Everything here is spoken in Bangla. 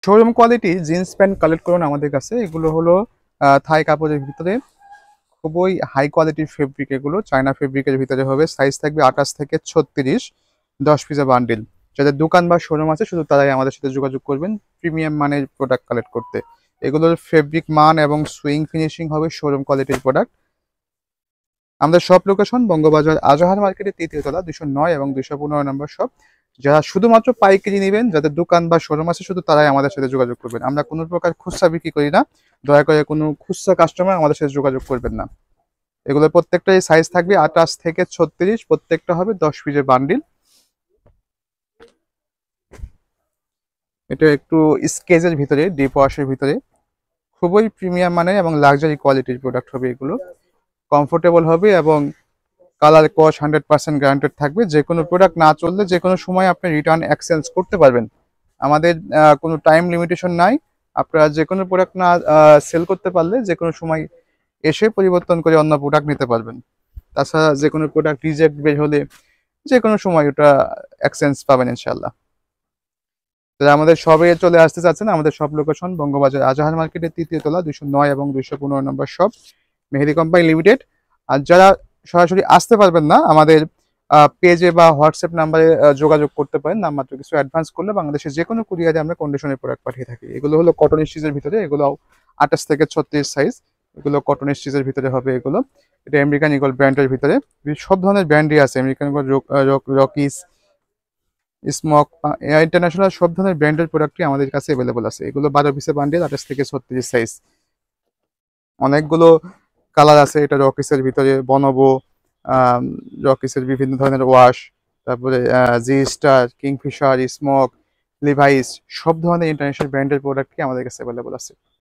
Showroom quality jeans pant collect করুন আমাদের কাছে। এগুলো হলো থাই কাপড়ের ভিতরে খুবই হাই কোয়ালিটির ফেব্রিক। এগুলো চায়না ফেব্রিকের ভিতরে হবে। সাইজ থাকবে 28 থেকে 36, 10 পিসের বান্ডিল। যাদের দোকান বা শোরুম আছে শুধু তারাই আমাদের সাথে যোগাযোগ করবেন প্রিমিয়াম মানের প্রোডাক্ট কালেক্ট করতে। এগুলোর ফেব্রিক মান এবং সুইং ফিনিশিং হবে শোরুম কোয়ালিটির প্রোডাক্ট। আমাদের শপ লোকেশন বঙ্গবাজার আজহার মার্কেটের ৩য় তলা, 209 এবং 215 নম্বর শপ। যারা শুধুমাত্র পাইকারি নেবেন, যাদের দোকান বা শোরুম আছে শুধু তারাই আমাদের সাথে যোগাযোগ করবেন। আমরা কোনো প্রকার খুচরা বিক্রি করি না। দয়া করে কোনো খুচরা কাস্টমার আমাদের সাথে যোগাযোগ করবেন না। এগুলোর প্রত্যেকটাই সাইজ থাকবে 28 থেকে 36, প্রত্যেকটা হবে 10 পিসের বান্ডিল। এটা একটু স্কেচের ভিতরে, ডিপ ওয়াশের ভিতরে খুবই প্রিমিয়াম মানের এবং লাক্সারি কোয়ালিটির প্রোডাক্ট হবে এগুলো। কমফোর্টেবল হবে এবং কালার কস 100% গ্যারান্টেড থাকবে। যে কোনো প্রোডাক্ট না চললে যে কোনো সময় আপনি রিটার্ন এক্সচেঞ্জ করতে পারবেন। আমাদের কোনো টাইম লিমিটেশন নাই। আপনারা যে কোনো প্রোডাক্ট না সেল করতে পারলে যে কোনো সময় এসে পরিবর্তন করে অন্য প্রোডাক্ট নিতে পারবেন। তাছাড়া যে কোনো প্রোডাক্ট রিজেক্ট বের হলে যে কোনো সময় ওটা এক্সচেঞ্জ পাবেন ইনশাল্লাহ। যারা আমাদের শপে চলে আসতে চাচ্ছেন, আমাদের শপ লোকেশন বঙ্গবাজার আজহার মার্কেটের 3য় তলা, 209 এবং 215 নম্বর শপ, মেহেদি কোম্পানি লিমিটেড। আর যারা সরাসরি আসতে পারবেন না, আমাদের পেজে বা হোয়াটসঅ্যাপ নাম্বারে যোগাযোগ করতে পারেন। নামমাত্র কিছু অ্যাডভান্স করলে বাংলাদেশের যে কোনো কুরিয়ারে আমরা কন্ডিশনের প্রোডাক্ট পাঠিয়ে থাকি। এগুলো হলো কটন স্টিচের ভিতরে, এগুলো 28 থেকে 36 সাইজ। এগুলো কটন স্টিচের ভিতরে হবে এগুলো। এটা আমেরিকান ইগল ব্র্যান্ডের ভিতরে। সব ধরনের ব্র্যান্ডই আছে, আমেরিকান ইগল, রকিস, স্মক, ইন্টারন্যাশনাল সব ধরনের ব্র্যান্ডের প্রোডাক্টই আমাদের কাছে অ্যাভেলেবল আছে। এগুলো 12 পিসের বান্ডেল, 28 থেকে 36 সাইজ। অনেকগুলো কালার আছে। এটা রকিসের ভিতরে বনবো, রকিসের বিভিন্ন ধরনের ওয়াশ, তারপরে জি স্টার, কিংফিশার, স্মোক, লিভাইস সব ধরনের ইন্টারন্যাশনাল ব্র্যান্ডের প্রোডাক্টই আমাদের কাছে অ্যাভেলেবল আছে।